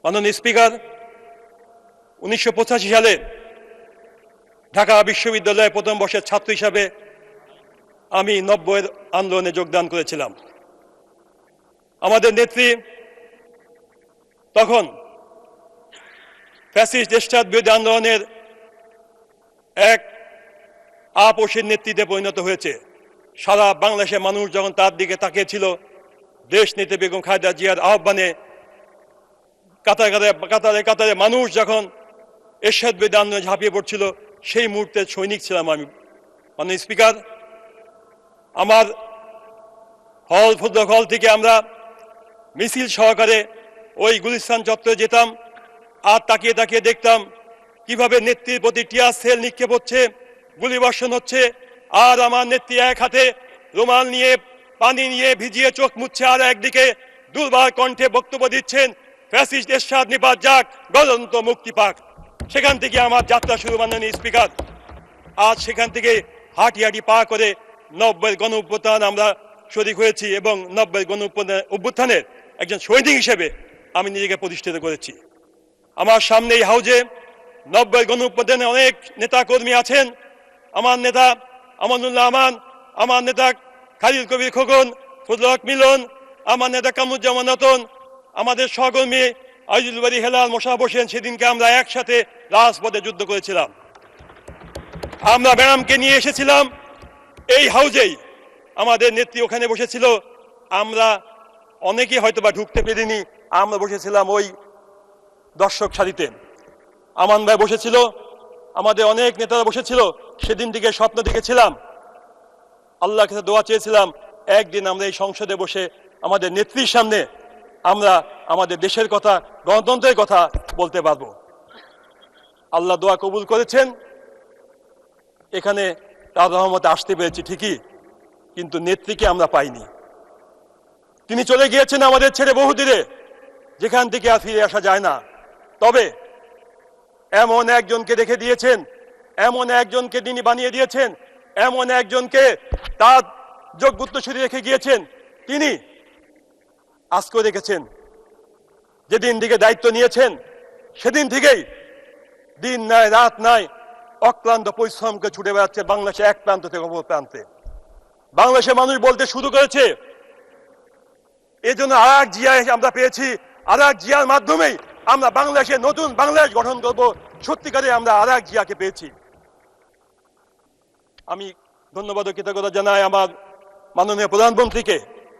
মাননীয় স্পিকার, 1985 সালে ঢাকা বিশ্ববিদ্যালয়ে প্রথম বর্ষের ছাত্র হিসাবে আমি 90-এর আন্দোলনে যোগদান করেছিলাম। আমাদের নেত্রী তখন ফ্যাসিস্ট এরশাদ বিরোধী আন্দোলনের এক আপসের নেতৃত্বে পরিণত হয়েছে। সারা বাংলাদেশের মানুষ যখন তার দিকে তাকিয়েছিল, দেশ নেত্রী বেগম খালেদা জিয়ার আহ্বানে কাতারে কাতারে মানুষ যখন এরশাদ বিরোধী আন্দোলনে ঝাঁপিয়ে পড়ছিল, সেই মুহূর্তে সৈনিক ছিলাম আমি। মাননীয় স্পিকার, আমার ফুটবল হল থেকে আমরা মিছিল সহকারে ওই গুলিস্তান চত্বরে যেতাম আর তাকিয়ে তাকিয়ে দেখতাম কিভাবে নেত্রীর প্রতি টিয়ার সেল নিক্ষেপ হচ্ছে, গুলিবর্ষণ হচ্ছে, আর আমার নেত্রী এক হাতে রুমাল নিয়ে পানি নিয়ে ভিজিয়ে চোখ মুছছে, আর একদিকে দুর্বার কণ্ঠে বক্তব্য দিচ্ছেন ফ্যাসিস্ট এরশাদ নিপাত যাক, গণতন্ত্র মুক্তি পাক। সেখান থেকে আমার যাত্রা শুরু। মাননীয় স্পিকার, আজ সেখান থেকে হাঁটি হাঁটি পা করে 90-এর গণ অভ্যুত্থান আমরা শরিক হয়েছি এবং 90-এর গণ অভ্যুত্থানের একজন সৈনিক হিসেবে আমি নিজেকে প্রতিষ্ঠিত করেছি। আমার সামনে এই হাউজে 90-এর গণ অভ্যুত্থানে অনেক নেতা কর্মী আছেন। আমার নেতা আমানুল্লাহ আমান, আমার নেতা খালিল কবির খোকন, ফজলুল হক মিলন, আমার নেতা কামরুজ্জামান রতন, আমাদের সহকর্মী আজিজুল বারী হেলাল, মোশাররফ হোসেন। সেদিনকে আমরা একসাথে রাজপথে যুদ্ধ করেছিলাম। আমরা ম্যাডামকে নিয়ে এসেছিলাম এই হাউজেই, আমাদের নেত্রী ওখানে বসেছিল। আমরা অনেকেই হয়তো বা ঢুকতে পেরিনি, আমরা বসেছিলাম ওই দর্শক সারিতে। আমান ভাই বসেছিল, আমাদের অনেক নেতারা বসেছিল। সেদিন থেকে স্বপ্ন দেখেছিলাম, আল্লাহর কাছে দোয়া চেয়েছিলাম, একদিন আমরা এই সংসদে বসে আমাদের নেত্রীর সামনে আমরা আমাদের দেশের কথা, গণতন্ত্রের কথা বলতে পারবো। আল্লাহ দোয়া কবুল করেছেন, এখানে তার রহমতে আসতে পেরেছি ঠিকই, কিন্তু নেত্রীকে আমরা পাইনি। তিনি চলে গিয়েছেন আমাদের ছেড়ে বহুদূরে, যেখান থেকে আর ফিরে আসা যায় না। তবে এমন একজনকে রেখে দিয়েছেন, এমন একজনকে তিনি বানিয়ে দিয়েছেন, এমন একজনকে তার যোগ্য উত্তরসূরি রেখে গিয়েছেন, তিনি আজকেও রেখেছেন। যেদিন থেকে দায়িত্ব নিয়েছেন সেদিন থেকেই দিন নাই রাত নাই অক্লান্ত পরিশ্রমকে ছুটে বেড়াচ্ছে বাংলাদেশে এক প্রান্ত থেকে অপর প্রান্তে। বাংলাদেশের মানুষ বলতে শুরু করেছে, এজন্য আর এক জিয়া আমরা পেয়েছি, আর এক জিয়ার মাধ্যমেই আমরা বাংলাদেশে নতুন বাংলাদেশ গঠন করব। সত্যিকারে আমরা আর এক জিয়াকে পেয়েছি। আমি ধন্যবাদ ও কৃতজ্ঞতা জানাই আমার মাননীয় প্রধানমন্ত্রীকে,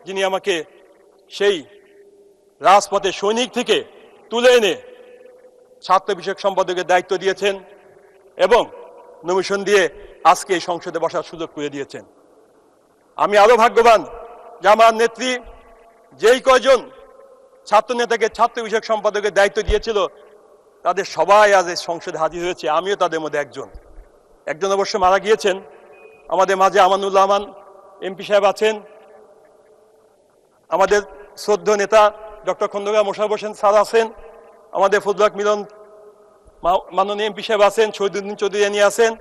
যিনি আমাকে সেই রাজপথের সৈনিক থেকে তুলে এনে ছাত্র বিষয়ক সম্পাদকের দায়িত্ব দিয়েছেন এবং নমিশন দিয়ে আজকে এই সংসদে বসার সুযোগ করে দিয়েছেন। আমি আরো ভাগ্যবান যে আমার নেত্রী যেই কয়জন ছাত্র নেতাকে ছাত্র বিষয়ক সম্পাদকের দায়িত্ব দিয়েছিল, তাদের সবাই আজ এই সংসদে হাজির হয়েছে। আমিও তাদের মধ্যে একজন। একজন অবশ্য মারা গিয়েছেন। আমাদের মাঝে আমানুল্লাহ আমান এমপি সাহেব আছেন, আমাদের শ্রদ্ধেয় নেতা ডক্টর খন্দকার মোশাররফ হোসেন স্যার আছেন, আমাদের ফজলুল হক মিলন মাননীয় এমপি সাহেব আছেন, শহীদুদ্দিন চৌধুরী আছেন,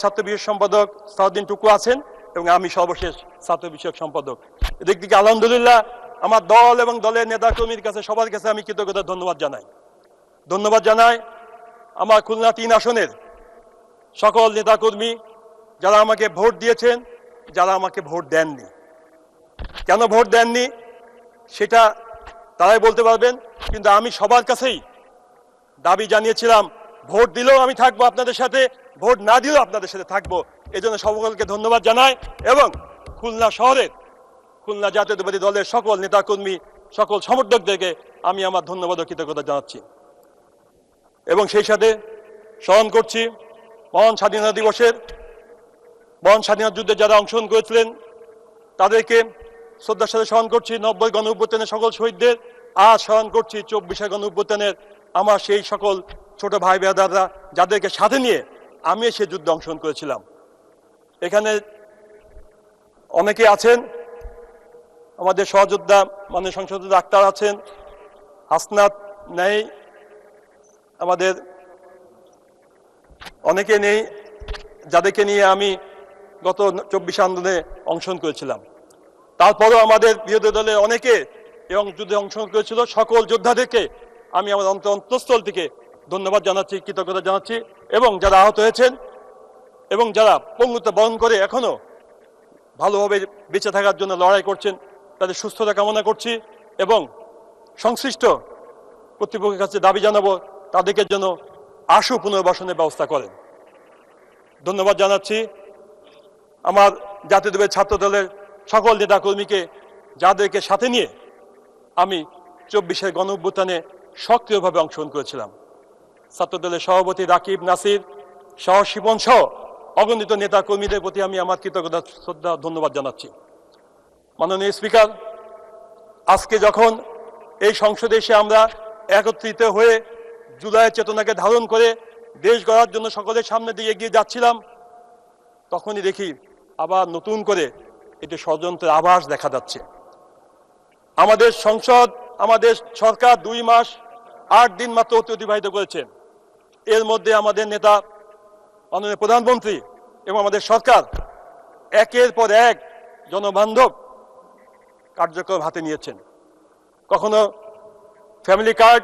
ছাত্র বিষয়ক সম্পাদক সাউদ্দিন টুকু আছেন এবং আমি সর্বশেষ ছাত্র বিষয়ক সম্পাদক। এদিক থেকে আলহামদুলিল্লাহ আমার দল এবং দলের নেতা কর্মীর কাছে সবার কাছে আমি কৃতজ্ঞতা ধন্যবাদ জানাই। আমার খুলনা 3 আসনের সকল নেতা কর্মী যারা আমাকে ভোট দিয়েছেন, যারা আমাকে ভোট দেননি। কেন ভোট দেননি সেটা তারাই বলতে পারবেন, কিন্তু আমি সবার কাছেই দাবি জানিয়েছিলাম, ভোট দিলেও আমি থাকবো আপনাদের সাথে, ভোট না দিলেও আপনাদের সাথে থাকবো। এজন্য সকলকে ধন্যবাদ জানাই এবং খুলনা শহরের, খুলনা জাতীয়তাবাদী দলের সকল নেতাকর্মী, সকল সমর্থকদেরকে আমি আমার ধন্যবাদ ও কৃতজ্ঞতা জানাচ্ছি। এবং সেই সাথে স্মরণ করছি মহান স্বাধীনতা দিবসের, মহান স্বাধীনতা যুদ্ধে যারা অংশগ্রহণ করেছিলেন তাদেরকে শ্রদ্ধার সাথে স্মরণ করছি। 90 গণ অভ্যুত্থানের সকল শহীদদের আজ স্মরণ করছি 24 গণ অভ্যুত্থানের আমার সেই সকল ছোট ভাই ব্রাদাররা, যাদেরকে সাথে নিয়ে আমি সেই যুদ্ধে অংশগ্রহণ করেছিলাম। এখানে অনেকে আছেন, আমাদের সহযোদ্ধা মাননীয় সংসদ ডাক্তার আছেন, হাসনাত নেই, আমাদের অনেকে নেই, যাদেরকে নিয়ে আমি গত 24 আন্দোলনে অংশগ্রহণ করেছিলাম। তারপরেও আমাদের বিরোধী দলের অনেকে এবং যুদ্ধে অংশগ্রহণ করেছিল সকল যোদ্ধাদেরকে আমি আমার অন্তঃস্থল থেকে ধন্যবাদ জানাচ্ছি, কৃতজ্ঞতা জানাচ্ছি। এবং যারা আহত হয়েছেন এবং যারা পঙ্গুত্ব বরণ করে এখনো ভালোভাবে বেঁচে থাকার জন্য লড়াই করছেন, তাদের সুস্থতা কামনা করছি এবং সংশ্লিষ্ট কর্তৃপক্ষের কাছে দাবি জানাবো তাদেরকে যেন আশু পুনর্বাসনের ব্যবস্থা করেন। ধন্যবাদ জানাচ্ছি আমার জাতীয়তাবাদী ছাত্র দলের সকল নেতাকর্মীকে, যাদেরকে সাথে নিয়ে আমি 24-এর গণঅভ্যুত্থানে সক্রিয়ভাবে অংশগ্রহণ করেছিলাম। ছাত্র দলের সভাপতি রাকিব, নাসির সহ শিপন সহ অগণিত নেতা কর্মীদের প্রতি আমি আমার কৃতজ্ঞতা, শ্রদ্ধা, ধন্যবাদ জানাচ্ছি। মাননীয় স্পিকার, আজকে যখন এই সংসদে এসে আমরা একত্রিত হয়ে জুলাইয়ের চেতনাকে ধারণ করে দেশ গড়ার জন্য সকলের সামনে দিয়ে এগিয়ে যাচ্ছিলাম, তখনই দেখি আবার নতুন করে এটি ষড়যন্ত্রের আভাস দেখা যাচ্ছে। আমাদের সংসদ, আমাদের সরকার 2 মাস 8 দিন মাত্র অতিবাহিত করেছেন। এর মধ্যে আমাদের নেতা মাননীয় প্রধানমন্ত্রী এবং আমাদের সরকার একের পর এক জনবান্ধব কার্যক্রম হাতে নিয়েছেন। কখনো ফ্যামিলি কার্ড,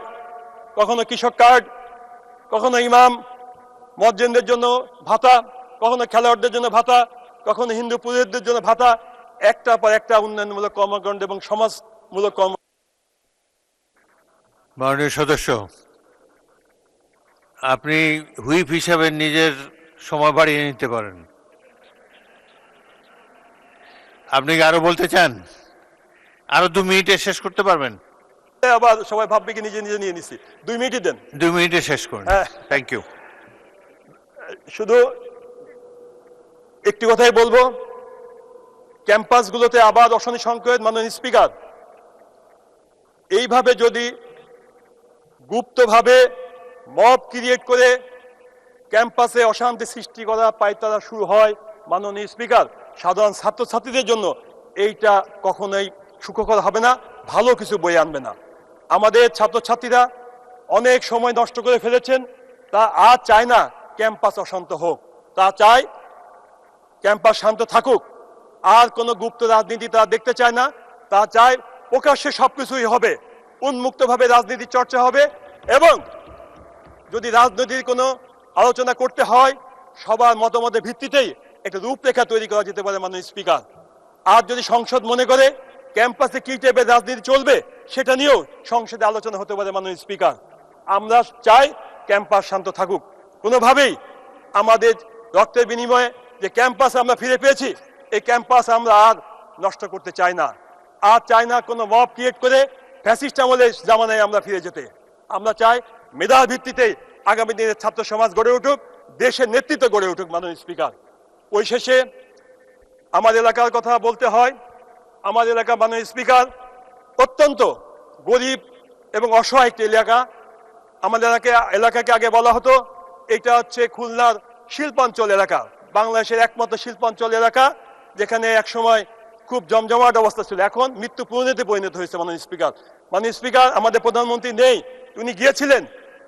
কখনো কৃষক কার্ড, কখনো ইমাম মসজিদের জন্য ভাতা, কখনো খেলোয়াড়দের জন্য ভাতা, কখনো হিন্দু পুরোহিতদের জন্য ভাতা, একটা পর একটা উন্নয়নমূলক কর্মকাণ্ড এবং সমাজমূলক কর্ম। মাননীয় সদস্য, আপনি হুইপ হিসাবে নিজের সময় বাড়িয়ে নিতে পারেন। আপনি কি আরো বলতে চান? আরো 2 মিনিটে শেষ করতে পারবেন? আবার সবাই ভাববে কি নিজে নিজে নিয়ে নিছি। 2 মিনিটই দেন। 2 মিনিটে শেষ করুন। Thank you. শুধু একটি কথাই বলবো, ক্যাম্পাসগুলোতে আবার অশনি সংকেত। মাননীয় স্পিকার, এইভাবে যদি গুপ্তভাবে মব ক্রিয়েট করে ক্যাম্পাসে অশান্তি সৃষ্টি করা পায়তারা শুরু হয়, মাননীয় স্পিকার, সাধারণ ছাত্রছাত্রীদের জন্য এইটা কখনোই সুখকর হবে না, ভালো কিছু বয়ে আনবে না। আমাদের ছাত্রছাত্রীরা অনেক সময় নষ্ট করে ফেলেছেন, তা আর চায় না ক্যাম্পাস অশান্ত হোক, তা চায় ক্যাম্পাস শান্ত থাকুক। আর কোনো গুপ্ত রাজনীতি তারা দেখতে চায় না, তা চায় প্রকাশ্যে সবকিছুই হবে, উন্মুক্তভাবে রাজনীতির চর্চা হবে। এবং যদি রাজনীতির কোনো আলোচনা করতে হয়, সবার মতামতের ভিত্তিতেই একটা রূপরেখা তৈরি করা যেতে পারে মাননীয় স্পিকার। আর যদি সংসদ মনে করে ক্যাম্পাসে কি টাইপের রাজনীতি চলবে, সেটা নিয়েও সংসদে আলোচনা হতে পারে মাননীয় স্পিকার। আমরা চাই ক্যাম্পাস শান্ত থাকুক। কোনোভাবেই আমাদের রক্তের বিনিময়ে যে ক্যাম্পাস আমরা ফিরে পেয়েছি, এই ক্যাম্পাস আমরা আর নষ্ট করতে চাই না। আর চাই না কোনো মব ক্রিয়েট করে ফ্যাসিস্ট আমলের জামানায় আমরা ফিরে যেতে। আমরা চাই মেধার ভিত্তিতে আগামী দিনের ছাত্র সমাজ গড়ে উঠুক, দেশের নেতৃত্ব গড়ে উঠুক। মাননীয় স্পিকার, ওই শেষে আমার এলাকার কথা বলতে হয়। আমার এলাকা মাননীয় স্পিকার অত্যন্ত গরিব এবং অসহায় একটি এলাকা। আমাদের এলাকাকে আগে বলা হতো এটা হচ্ছে খুলনার শিল্পাঞ্চল এলাকা, বাংলাদেশের একমাত্র শিল্পাঞ্চল এলাকা, যেখানে একসময় খুব জমজমাট অবস্থা ছিল, এখন মৃত্যু পরিণতিতে পরিণত হয়েছে। মাননীয় স্পিকার, মাননীয় স্পিকার, আমাদের প্রধানমন্ত্রী নেই, উনি গিয়েছিলেন।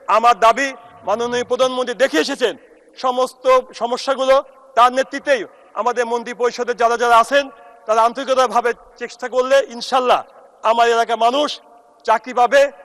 আমার দাবি, মাননীয় প্রধানমন্ত্রী দেখে এসেছেন সমস্ত সমস্যাগুলো, তার নেতৃত্বেই আমাদের মন্ত্রী পরিষদের যারা যারা আছেন তারা আন্তরিকতাভাবে চেষ্টা করলে ইনশাল্লাহ আমার এলাকার মানুষ চাকরি পাবে।